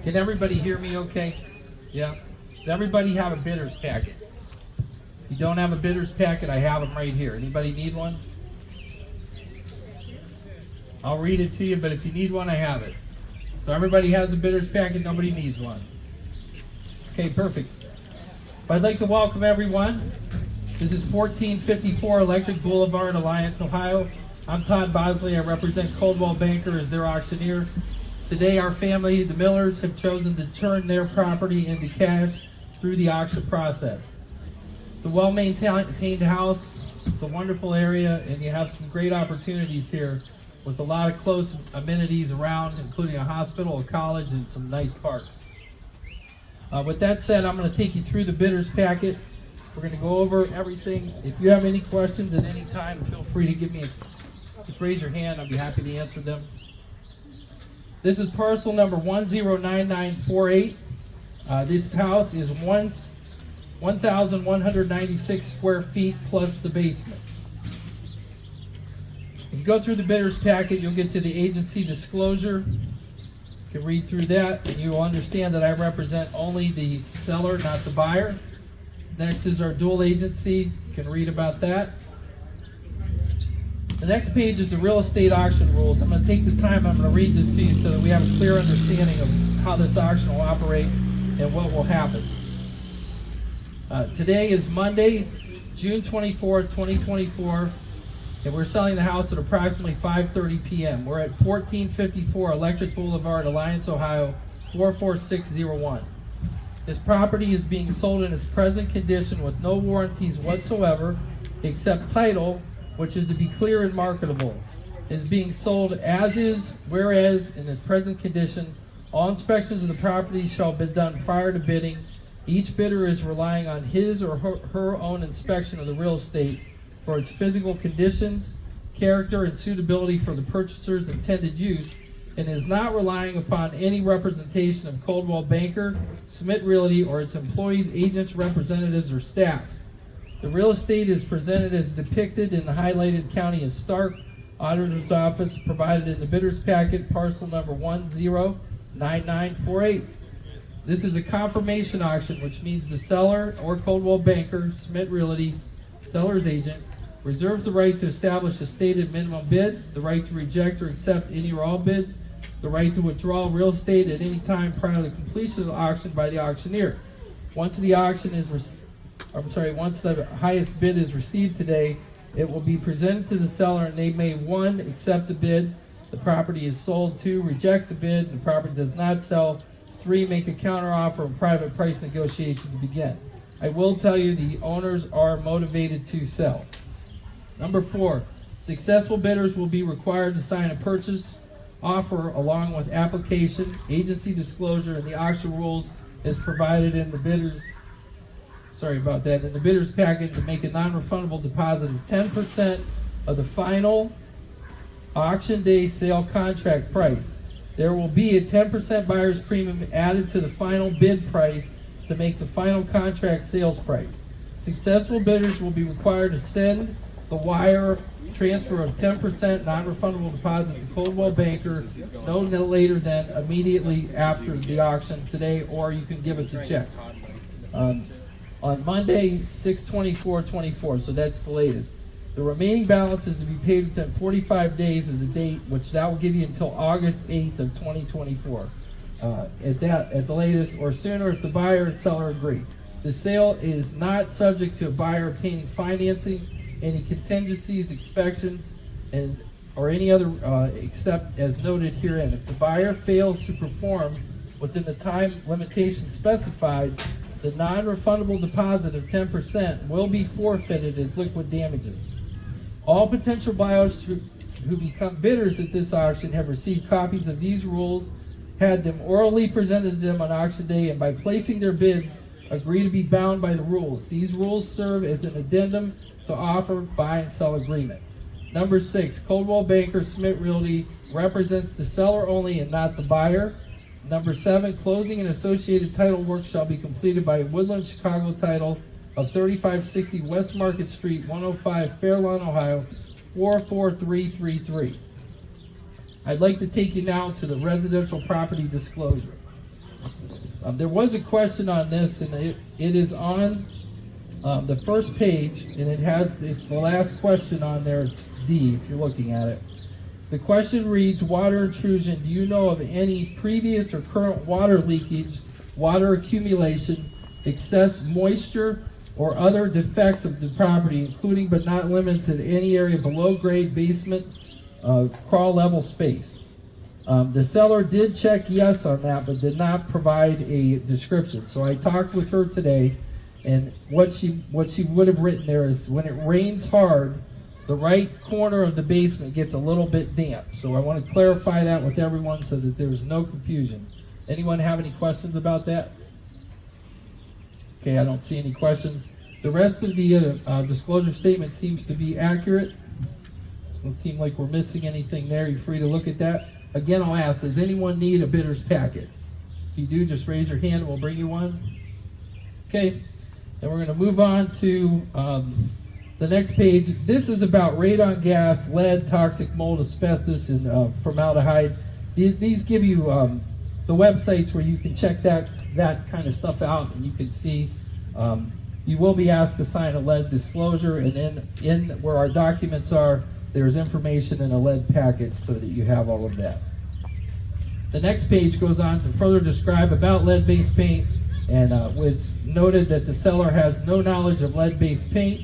Can everybody hear me okay? Yeah. Does everybody have a bidder's packet? If you don't have a bidder's packet, I have them right here. Anybody need one? I'll read it to you, but if you need one, I have it. So everybody has a bidder's packet, nobody needs one. Okay, perfect. I'd like to welcome everyone. This is 1454 Electric Boulevard, Alliance, Ohio. I'm Todd Bosley. I represent Coldwell Banker as their auctioneer. Today our family, the Millers, have chosen to turn their property into cash through the auction process. It's a well-maintained house. It's a wonderful area, and you have some great opportunities here with a lot of close amenities around, including a hospital, a college, and some nice parks. With that said, I'm going to take you through the bidder's packet. We're going to go over everything. If you have any questions at any time, feel free to give me just raise your hand. I'll be happy to answer them. This is parcel number 109948. This house is 1,196 square feet plus the basement. If you go through the bidder's packet, you'll get to the agency disclosure. You can read through that, and you will understand that I represent only the seller, not the buyer. Next is our dual agency. You can read about that. The next page is the real estate auction rules. I'm going to take the time, I'm going to read this to you so that we have a clear understanding of how this auction will operate and what will happen. Today is Monday, June 24th, 2024, and we're selling the house at approximately 5:30 p.m. We're at 1454 Electric Boulevard, Alliance, Ohio, 44601. This property is being sold in its present condition with no warranties whatsoever, except title, which is to be clear and marketable. It is being sold as is, whereas in its present condition, all inspections of the property shall be done prior to bidding. Each bidder is relying on his or her own inspection of the real estate for its physical conditions, character, and suitability for the purchaser's intended use, and is not relying upon any representation of Coldwell Banker, Schmidt Realty, or its employees, agents, representatives, or staffs. The real estate is presented as depicted in the highlighted county as Stark. Auditor's office provided in the bidder's packet, parcel number 109948. This is a confirmation auction, which means the seller or Coldwell Banker, Schmidt Realty, seller's agent, reserves the right to establish a stated minimum bid, the right to reject or accept any or all bids, the right to withdraw real estate at any time prior to the completion of the auction by the auctioneer. Once the highest bid is received today, it will be presented to the seller, and they may 1, accept the bid, the property is sold; 2, reject the bid, the property does not sell; 3, make a counteroffer, and private price negotiations begin. I will tell you the owners are motivated to sell. Number 4, successful bidders will be required to sign a purchase offer along with application. Agency disclosure and the auction rules is provided in the bidder's packet to make a non-refundable deposit of 10% of the final auction day sale contract price. There will be a 10% buyer's premium added to the final bid price to make the final contract sales price. Successful bidders will be required to send the wire transfer of 10% non-refundable deposit to Coldwell Banker no later than immediately after the auction today, or you can give us a check. On Monday, 6/24/24, so that's the latest. The remaining balance is to be paid within 45 days of the date, which that will give you until August 8th of 2024. At the latest, or sooner if the buyer and seller agree. The sale is not subject to a buyer obtaining financing, any contingencies, inspections, or any other except as noted herein. If the buyer fails to perform within the time limitation specified, the non-refundable deposit of 10% will be forfeited as liquid damages. All potential buyers who become bidders at this auction have received copies of these rules, had them orally presented to them on auction day, and by placing their bids, agree to be bound by the rules. These rules serve as an addendum to offer, buy, and sell agreement. Number 6, Coldwell Banker Schmidt Realty represents the seller only and not the buyer. Number 7, closing and associated title work shall be completed by Woodland Chicago Title of 3560 West Market Street, 105 Fairlawn, Ohio, 44333. I'd like to take you now to the residential property disclosure. There was a question on this, and it is on the first page, and it's the last question on there. It's D, if you're looking at it. The question reads, water intrusion. Do you know of any previous or current water leakage, water accumulation, excess moisture, or other defects of the property, including but not limited to any area below grade, basement, crawl level space? The seller did check yes on that, but did not provide a description. So I talked with her today, and what she would have written there is, when it rains hard, the right corner of the basement gets a little bit damp. So I want to clarify that with everyone so that there's no confusion. Anyone have any questions about that? Okay, I don't see any questions. The rest of the disclosure statement seems to be accurate. Doesn't seem like we're missing anything there. You're free to look at that. Again, I'll ask, does anyone need a bidder's packet? If you do, just raise your hand and we'll bring you one. Okay, then we're going to move on to the next page. This is about radon gas, lead, toxic mold, asbestos, and formaldehyde. These give you the websites where you can check that kind of stuff out, and you can see you will be asked to sign a lead disclosure, and then in where our documents are, there's information in a lead packet so that you have all of that. The next page goes on to further describe about lead-based paint, and it's noted that the seller has no knowledge of lead-based paint,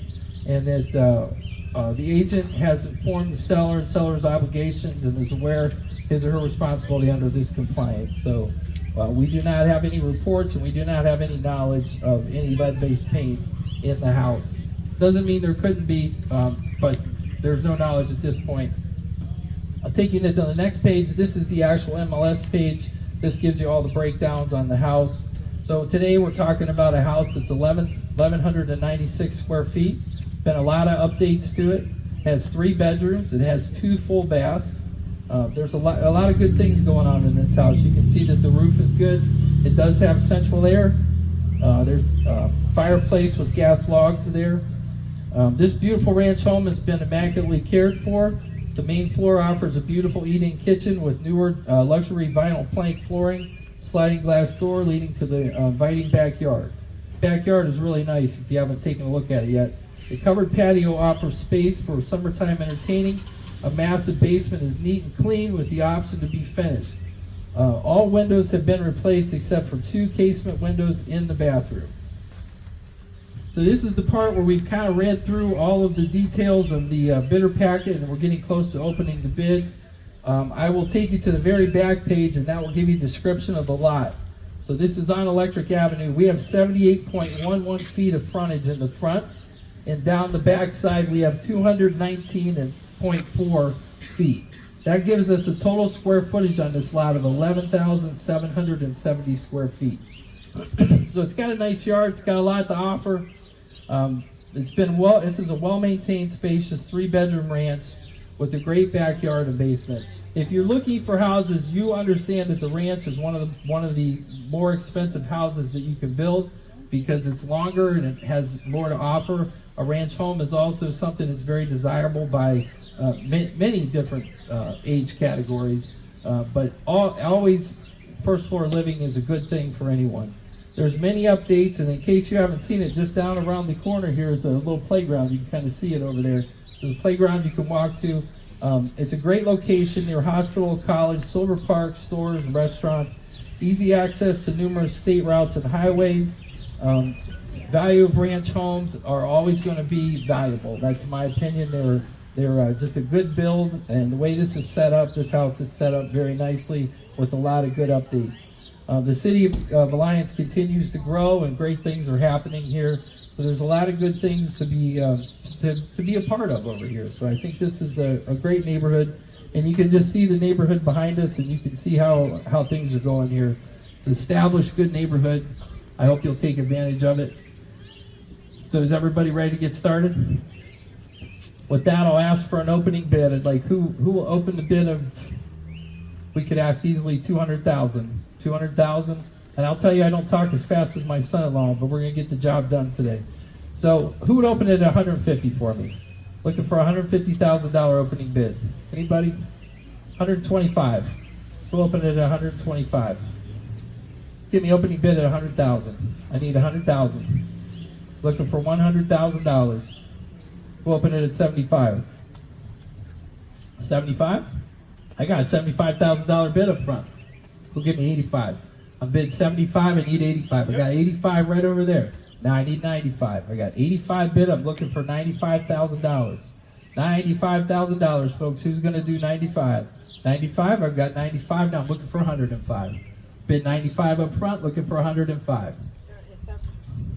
and that the agent has informed the seller's obligations, and is aware his or her responsibility under this compliance. So we do not have any reports, and we do not have any knowledge of any lead-based paint in the house. Doesn't mean there couldn't be, but there's no knowledge at this point. I'll take you to the next page. This is the actual MLS page. This gives you all the breakdowns on the house. So today we're talking about a house that's 1,196 square feet. Been a lot of updates to it. Has 3 bedrooms. It has 2 full baths. There's a lot of good things going on in this house. You can see that the roof is good. It does have central air. There's a fireplace with gas logs there. This beautiful ranch home has been immaculately cared for. The main floor offers a beautiful eat-in kitchen with newer luxury vinyl plank flooring, sliding glass door leading to the inviting backyard. Backyard is really nice if you haven't taken a look at it yet. The covered patio offers space for summertime entertaining. A massive basement is neat and clean with the option to be finished. All windows have been replaced except for 2 casement windows in the bathroom. So this is the part where we've kind of read through all of the details of the bidder packet, and we're getting close to opening the bid. I will take you to the very back page, and that will give you a description of the lot. So this is on Electric Avenue. We have 78.11 feet of frontage in the front, and down the back side we have 219.4 feet. That gives us a total square footage on this lot of 11,770 square feet. So it's got a nice yard. It's got a lot to offer. This is a well-maintained, spacious 3-bedroom ranch with a great backyard and basement. If you're looking for houses, you understand that the ranch is one of the more expensive houses that you can build because it's longer and it has more to offer. A ranch home is also something that's very desirable by many different age categories, but always first floor living is a good thing for anyone. There's many updates, and in case you haven't seen it, just down around the corner here is a little playground. You can kind of see it over there. There's a playground you can walk to. It's a great location near hospital, college, Silver Park, stores, restaurants, easy access to numerous state routes and highways. Value of ranch homes are always going to be valuable. That's my opinion. They're just a good build, and the way this is set up, this house is set up very nicely with a lot of good updates. The city of Alliance continues to grow, and great things are happening here. So there's a lot of good things to be a part of over here. So I think this is a great neighborhood, and you can just see the neighborhood behind us, and you can see how things are going here. It's an established, good neighborhood. I hope you'll take advantage of it. So is everybody ready to get started? With that, I'll ask for an opening bid. I'd like who will open the bid of? We could ask easily 200,000. 200,000, and I'll tell you I don't talk as fast as my son-in-law, but we're gonna get the job done today. So who would open it at 150 for me? Looking for a $150,000 opening bid. Anybody? 125. Who'll open it at 125? Give me opening bid at 100,000. I need 100,000. Looking for $100,000. We'll open it at 75. 75? I got a $75,000 bid up front. Who'll give me 85? I'm bid 75, I need 85. I got 85 right over there. Now I need 95. I got 85 bid, I'm looking for $95,000. $95,000, folks. Who's gonna do 95? 95, I've got 95, now I'm looking for 105. Bid 95 up front, looking for 105.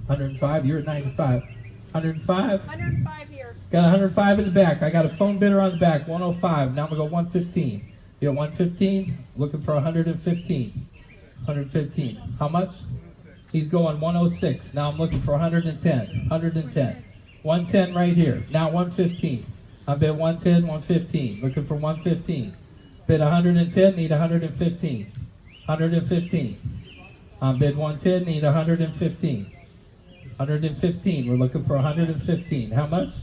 105, you're at 95. 105? 105 here. Got 105 in the back. I got a phone bidder on the back, 105. Now I'm gonna go 115. You got 115? Looking for 115. 115. How much? He's going 106. Now I'm looking for 110. 110. 110 right here. Now 115. I bid 110, 115. Looking for 115. Bid 110, need 115. 115. I bid 110, need 115. 115. We're looking for 115. How much?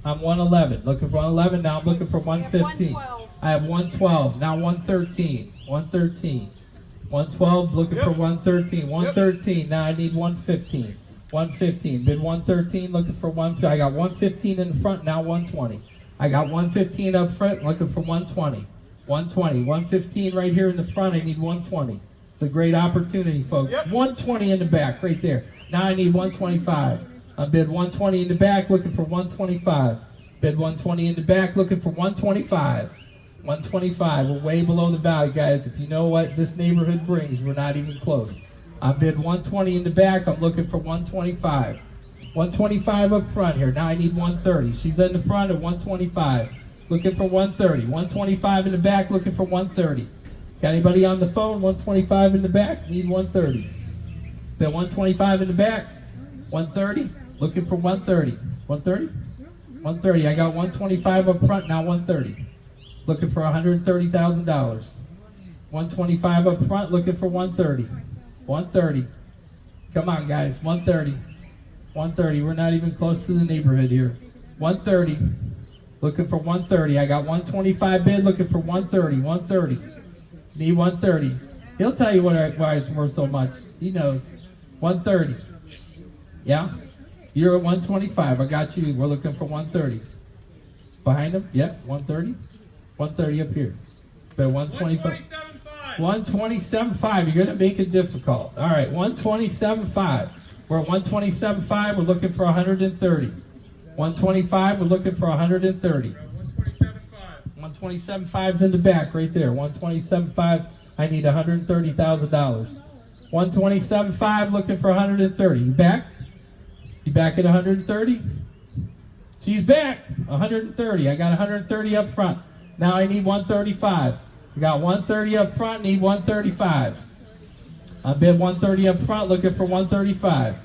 I'm 111. Looking for 111. Now I'm looking for 115. I have 112. Now 113. 113. 112. Looking for 113. 113. Now I need 115. 115. Bid 113. Looking for 115. I got 115 in the front. Now 120. I got 115 up front. Looking for 120. 120. 115 right here in the front. I need 120. It's a great opportunity, folks. 120 in the back right there. Now I need 125. I bid 120 in the back, looking for 125. Bid 120 in the back, looking for 125. 125. We're way below the value, guys. If you know what this neighborhood brings, we're not even close. I bid 120 in the back. I'm looking for 125. 125 up front here. Now I need 130. She's in the front at 125. Looking for 130. 125 in the back, looking for 130. Got anybody on the phone? 125 in the back, need 130. Bid 125 in the back, 130. Looking for 130. 130? 130. I got 125 up front, now 130. Looking for $130,000. 125 up front, looking for 130. 130. Come on, guys. 130. 130. We're not even close to the neighborhood here. 130. Looking for 130. I got 125 bid, looking for 130. 130. Need 130. He'll tell you why it's worth so much. He knows. 130. Yeah? You're at 125. I got you. We're looking for 130. Behind him? Yep. 130. 130 up here. But 125. 127.5. You're going to make it difficult. All right. 127.5. We're at 127.5. We're looking for 130. 125. We're looking for 130. 127.5 is in the back right there. 127.5. I need $130,000. 127.5, looking for 130. You back? You back at 130? She's back. 130. I got 130 up front. Now I need 135. We got 130 up front, need 135. I bid 130 up front, looking for 135.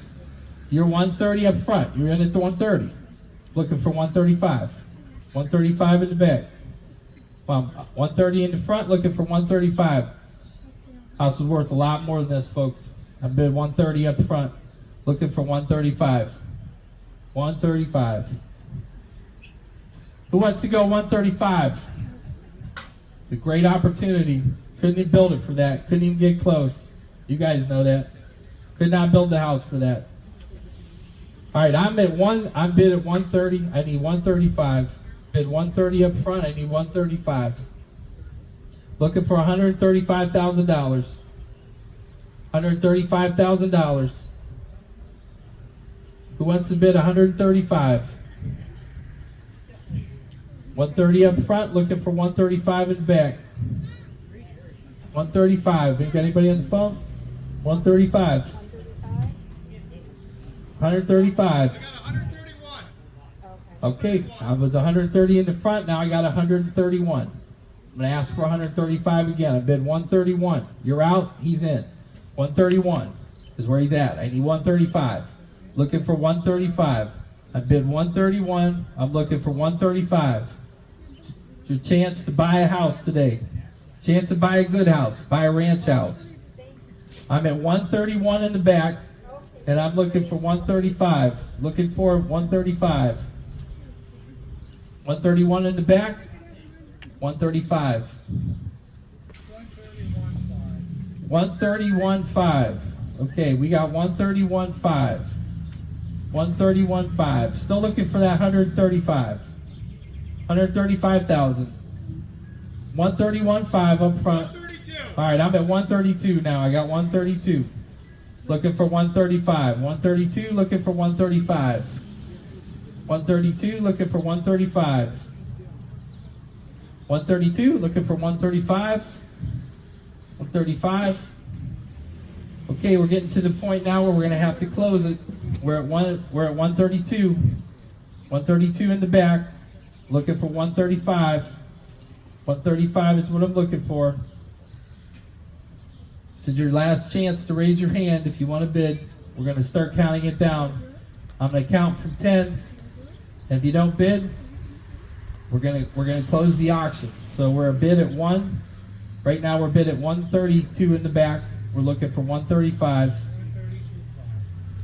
You're 130 up front. You're in at the 130. Looking for 135. 135 in the back. 130 in the front, looking for 135. House is worth a lot more than this, folks. I bid 130 up front, looking for 135. 135. Who wants to go 135? It's a great opportunity. Couldn't even build it for that. Couldn't even get close. You guys know that. Could not build the house for that. All right, I'm bid at 130. I need 135. Bid 130 up front. I need 135. Looking for $135,000. $135,000. Who wants to bid 135? 130 up front. Looking for 135 in the back. 135. You got anybody on the phone? 135. 135. I got 131. Okay, I was 130 in the front. Now I got 131. I'm going to ask for 135 again. I bid 131. You're out. He's in. 131 is where he's at. I need 135. Looking for 135. I bid 131. I'm looking for 135. It's your chance to buy a house today. Chance to buy a good house. Buy a ranch house. I'm at 131 in the back, and I'm looking for 135. Looking for 135. 131 in the back. 135. 131.5. Okay, we got 131.5. 131.5. Still looking for that 135. 135,000. 131.5 up front. 132. All right, I'm at 132 now. I got 132. Looking for 135. 132, looking for 135. 132, looking for 135. 132, looking for 135. 135. Okay, we're getting to the point now where we're gonna have to close it. We're at 132. 132 in the back. Looking for 135. 135 is what I'm looking for. This is your last chance to raise your hand if you want to bid. We're going to start counting it down. I'm going to count from 10. And if you don't bid, we're going to close the auction. So we're a bid at 1. Right now we're bid at 132 in the back. We're looking for 135.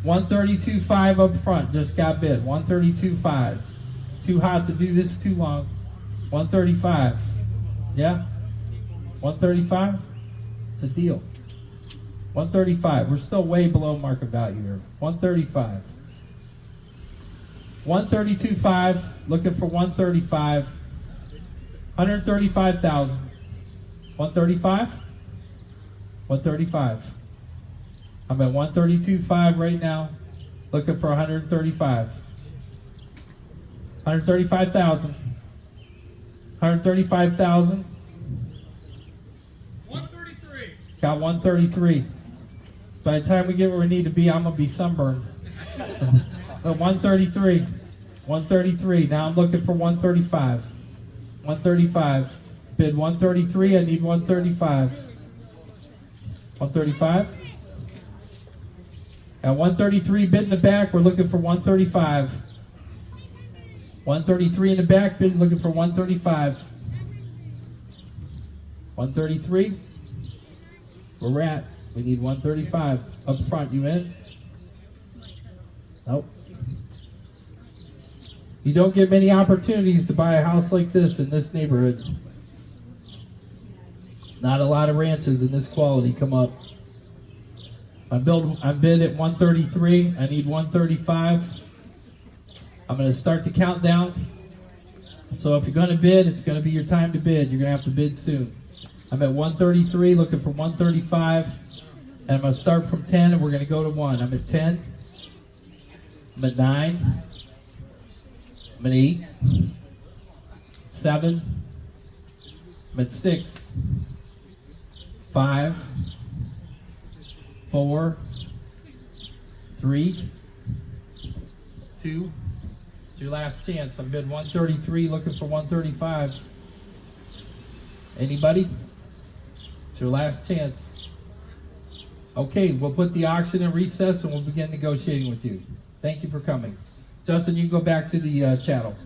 132.5 up front. Just got bid. 132.5. Too hot to do this too long. 135. Yeah? 135? It's a deal. 135. We're still way below market value here. 135. 132.5. Looking for 135. 135,000. 135? 135. I'm at 132.5 right now. Looking for 135. 135,000. 135,000. 133. Got 133. By the time we get where we need to be, I'm gonna be sunburned. But 133. 133. Now I'm looking for 135. 135. Bid 133. I need 135. 135. At 133, bid in the back. We're looking for 135. 133 in the back, bid looking for 135. 133. Where we're at. We need 135. Up front, you in? Nope. You don't get many opportunities to buy a house like this in this neighborhood. Not a lot of ranches in this quality come up. I'm bid at 133. I need 135. I'm going to start the countdown. So if you're going to bid, it's going to be your time to bid. You're going to have to bid soon. I'm at 133, looking for 135. And I'm going to start from 10, and we're going to go to 1. I'm at 10. I'm at 9. I'm at 8. 7. I'm at 6. 5. 4. 3. 2. It's your last chance. I'm bid 133, looking for 135. Anybody? It's your last chance. Okay, we'll put the auction in recess and we'll begin negotiating with you. Thank you for coming. Justin, you can go back to the channel.